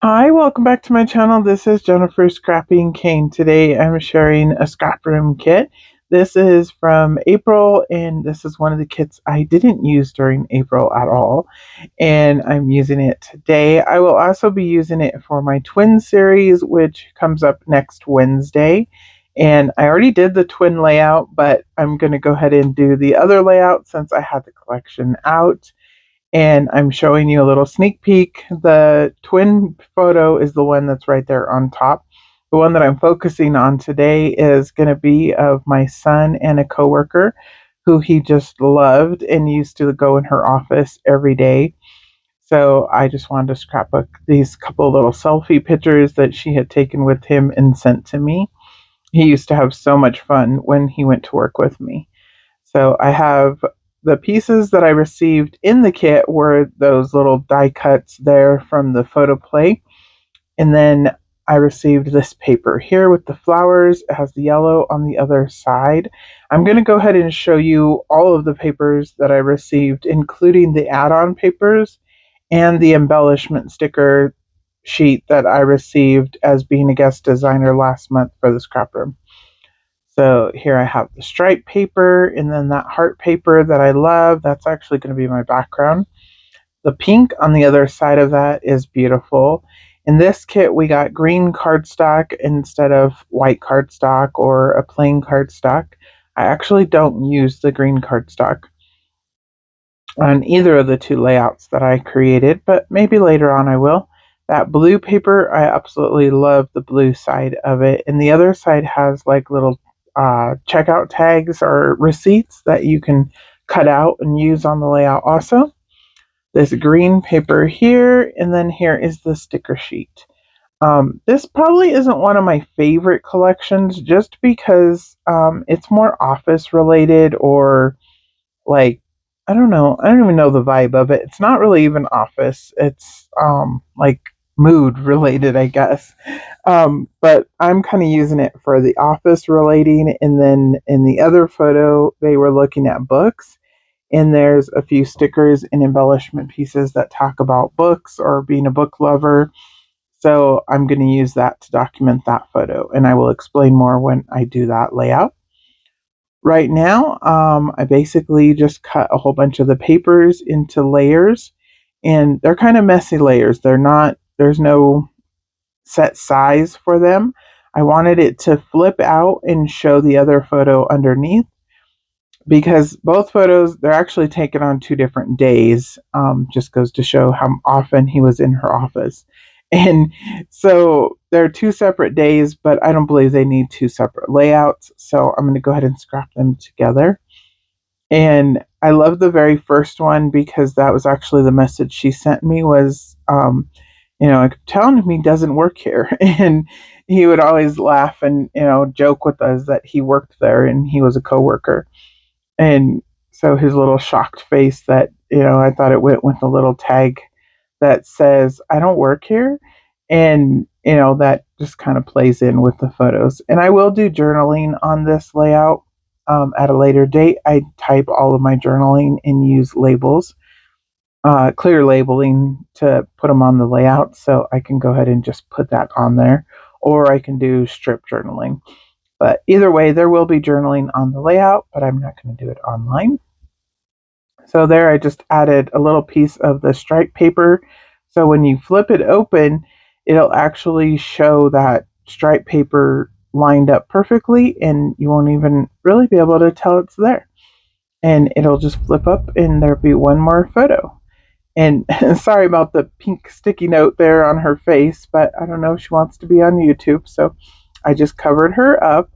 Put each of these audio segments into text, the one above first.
Hi, welcome back to my channel. This is Jennifer Scrapping Kane. Today I'm sharing a Scraproom kit. This is from April, and this is one of the kits I didn't use during April at all, and I'm using it today. I will also be using it for my twin series, which comes up next Wednesday. And I already did the twin layout, but I'm going to go ahead and do the other layout since I had the collection out, and I'm showing you a little sneak peek. The twin photo is the one that's right there on top. The one that I'm focusing on today is going to be of my son and a coworker who he just loved and used to go in her office every day. So I just wanted to scrapbook these couple little selfie pictures that she had taken with him and sent to me. He used to have so much fun when he went to work with me. So I have the pieces that I received in the kit were those little die cuts there from the Photoplay. And then I received this paper here with the flowers. It has the yellow on the other side. I'm going to go ahead and show you all of the papers that I received, including the add-on papers and the embellishment sticker sheet that I received as being a guest designer last month for the scrap room. So here I have the stripe paper and then that heart paper that I love. That's actually going to be my background. The pink on the other side of that is beautiful. In this kit, we got green cardstock instead of white cardstock or a plain cardstock. I actually don't use the green cardstock on either of the two layouts that I created, but maybe later on I will. That blue paper, I absolutely love the blue side of it. And the other side has like little checkout tags or receipts that you can cut out and use on the layout also. This green paper here, and then here is the sticker sheet. This probably isn't one of my favorite collections just because it's more office related or like, I don't know. I don't even know the vibe of it. It's not really even office. It's like mood related, I guess. But I'm kind of using it for the office relating, and then in the other photo they were looking at books, and there's a few stickers and embellishment pieces that talk about books or being a book lover. So I'm going to use that to document that photo, and I will explain more when I do that layout. Right now, I basically just cut a whole bunch of the papers into layers, and they're kind of messy layers. There's no set size for them. I wanted it to flip out and show the other photo underneath because both photos, they're actually taken on two different days. Just goes to show how often he was in her office. And so they're two separate days, but I don't believe they need two separate layouts. So I'm going to go ahead and scrap them together. And I love the very first one because that was actually the message she sent me was, I kept telling him he doesn't work here. And he would always laugh and, joke with us that he worked there and he was a coworker. And so his little shocked face that, I thought it went with a little tag that says, I don't work here. And, that just kind of plays in with the photos. And I will do journaling on this layout at a later date. I type all of my journaling and use labels, clear labeling to put them on the layout. So I can go ahead and just put that on there. Or I can do strip journaling. But either way, there will be journaling on the layout, but I'm not going to do it online. So there I just added a little piece of the stripe paper. So when you flip it open, it'll actually show that stripe paper lined up perfectly and you won't even really be able to tell it's there. And it'll just flip up and there'll be one more photo. And sorry about the pink sticky note there on her face, but I don't know if she wants to be on YouTube. So I just covered her up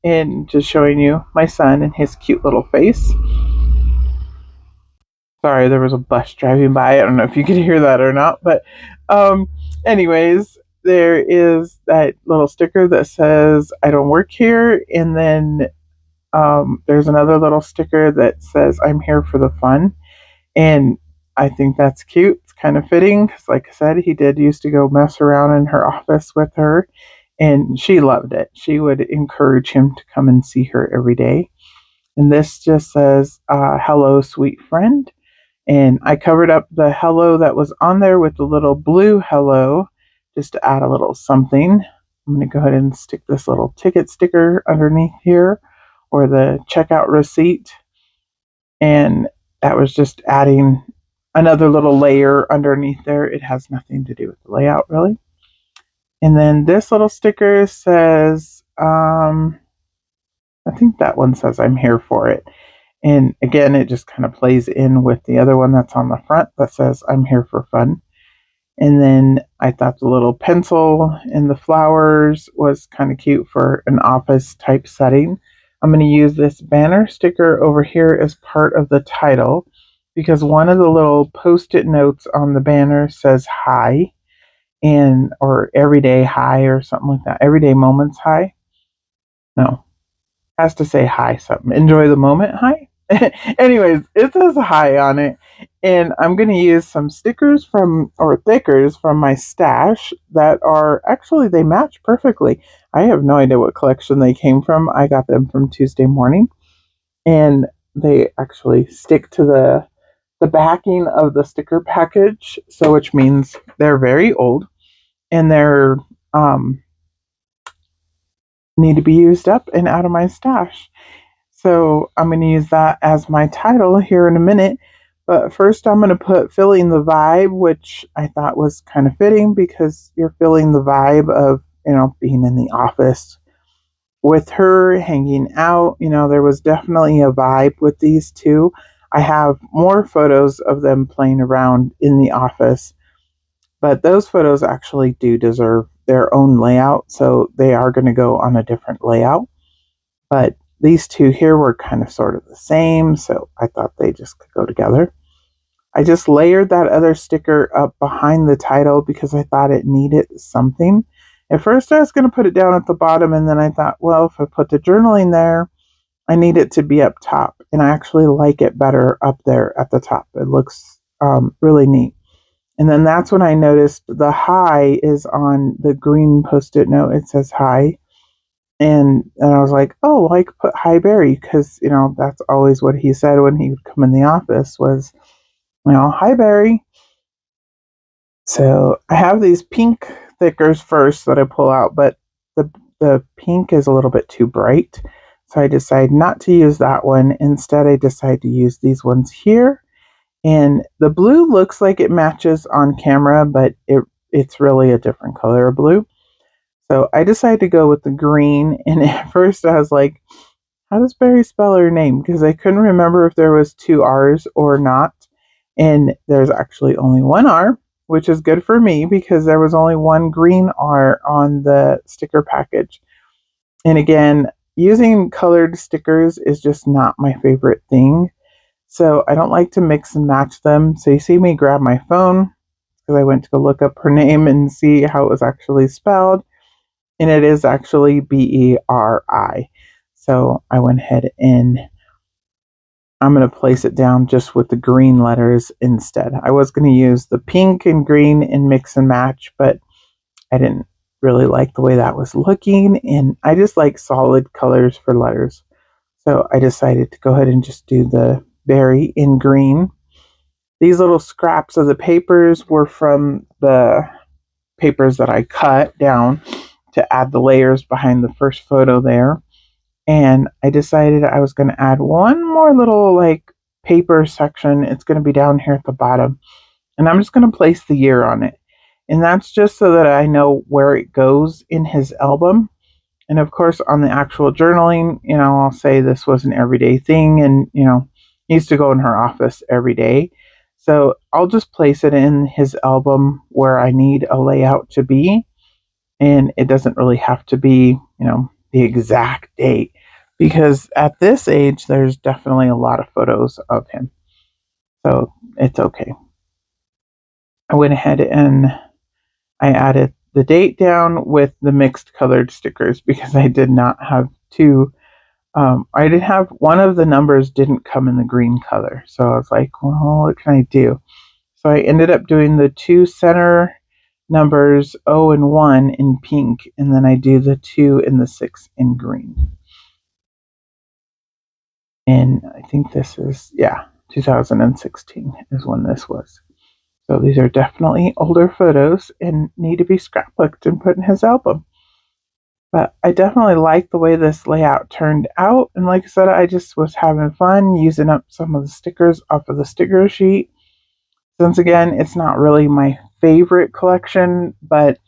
and just showing you my son and his cute little face. Sorry, there was a bus driving by. I don't know if you could hear that or not, but um, anyways, there is that little sticker that says "I don't work here," and then there's another little sticker that says "I'm here for the fun," and I think that's cute. It's kind of fitting because, like I said, he did used to go mess around in her office with her, and she loved it. She would encourage him to come and see her every day. And this just says, "Hello, sweet friend." And I covered up the hello that was on there with the little blue hello just to add a little something. I'm going to go ahead and stick this little ticket sticker underneath here, or the checkout receipt. And that was just adding another little layer underneath there. It has nothing to do with the layout, really. And then this little sticker says, I think that one says I'm here for it. And again, it just kind of plays in with the other one that's on the front that says I'm here for fun. And then I thought the little pencil and the flowers was kind of cute for an office type setting. I'm going to use this banner sticker over here as part of the title because one of the little post-it notes on the banner says hi, and or everyday hi or something like that. Everyday moments hi. No, has to say hi something. Enjoy the moment hi. Anyways, it says hi on it. And I'm going to use some stickers or thickers from my stash that are actually, they match perfectly. I have no idea what collection they came from. I got them from Tuesday Morning. And they actually stick to the backing of the sticker package. So, which means they're very old and they're need to be used up and out of my stash. So I'm going to use that as my title here in a minute. But first, I'm going to put Feeling the Vibe, which I thought was kind of fitting because you're feeling the vibe of, being in the office with her hanging out. There was definitely a vibe with these two. I have more photos of them playing around in the office, but those photos actually do deserve their own layout. So they are going to go on a different layout. But these two here were kind of sort of the same, so I thought they just could go together. I just layered that other sticker up behind the title because I thought it needed something. At first I was going to put it down at the bottom, and then I thought, well, if I put the journaling there, I need it to be up top, and I actually like it better up there at the top. It looks really neat. And then that's when I noticed the hi is on the green post-it note. It says hi. And I was like, oh, well, I could put hi Beri because, that's always what he said when he would come in the office was, hi Beri. So I have these pink thickers first that I pull out, but the pink is a little bit too bright. So I decided not to use that one. Instead, I decided to use these ones here. And the blue looks like it matches on camera, but it's really a different color of blue. So I decided to go with the green, and at first I was like, how does Beri spell her name? Because I couldn't remember if there was two R's or not. And there's actually only one R, which is good for me because there was only one green R on the sticker package. And again, using colored stickers is just not my favorite thing. So I don't like to mix and match them. So you see me grab my phone because I went to go look up her name and see how it was actually spelled. And it is actually Beri. So I went ahead and I'm going to place it down just with the green letters instead. I was going to use the pink and green and mix and match, but I didn't really like the way that was looking, and I just like solid colors for letters. So I decided to go ahead and just do the Beri in green. These little scraps of the papers were from the papers that I cut down to add the layers behind the first photo there. And I decided I was going to add one more little paper section. It's going to be down here at the bottom. And I'm just going to place the year on it. And that's just so that I know where it goes in his album. And of course, on the actual journaling, I'll say this was an everyday thing and, needs to go in her office every day. So I'll just place it in his album where I need a layout to be. And it doesn't really have to be, the exact date because at this age, there's definitely a lot of photos of him. So it's okay. I went ahead and I added the date down with the mixed colored stickers because I did not have two. I did have one of the numbers didn't come in the green color. So I was like, well, what can I do? So I ended up doing the two center numbers 0 and 1 in pink, and then I do the 2 and the 6 in green. And I think this is, 2016 is when this was. So these are definitely older photos and need to be scrapbooked and put in his album. But I definitely like the way this layout turned out. And like I said, I just was having fun using up some of the stickers off of the sticker sheet. Since again, it's not really my favorite collection, but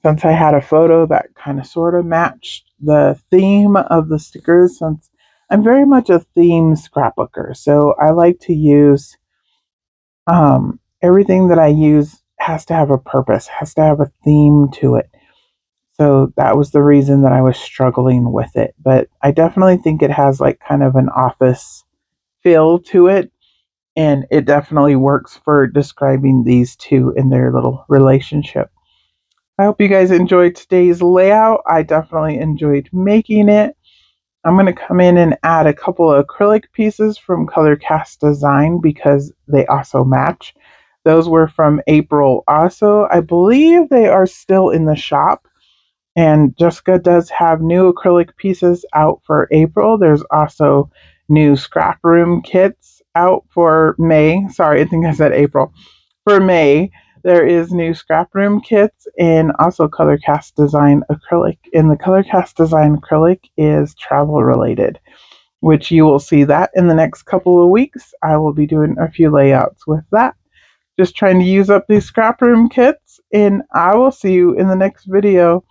since I had a photo that kind of sort of matched the theme of the stickers, since I'm very much a theme scrapbooker, so I like to use everything that I use has to have a purpose, has to have a theme to it. So that was the reason that I was struggling with it. But I definitely think it has like kind of an office feel to it. And it definitely works for describing these two in their little relationship. I hope you guys enjoyed today's layout. I definitely enjoyed making it. I'm going to come in and add a couple of acrylic pieces from Color Cast Design because they also match. Those were from April also. I believe they are still in the shop. And Jessica does have new acrylic pieces out for April. There's also new Scraproom kits out for May. Sorry, I think I said April. For May, there is new Scraproom kits and also Color Cast Design acrylic. And the Color Cast Design acrylic is travel related, which you will see that in the next couple of weeks. I will be doing a few layouts with that. Just trying to use up these Scraproom kits, and I will see you in the next video.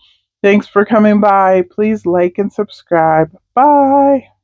Thanks for coming by. Please like and subscribe. Bye.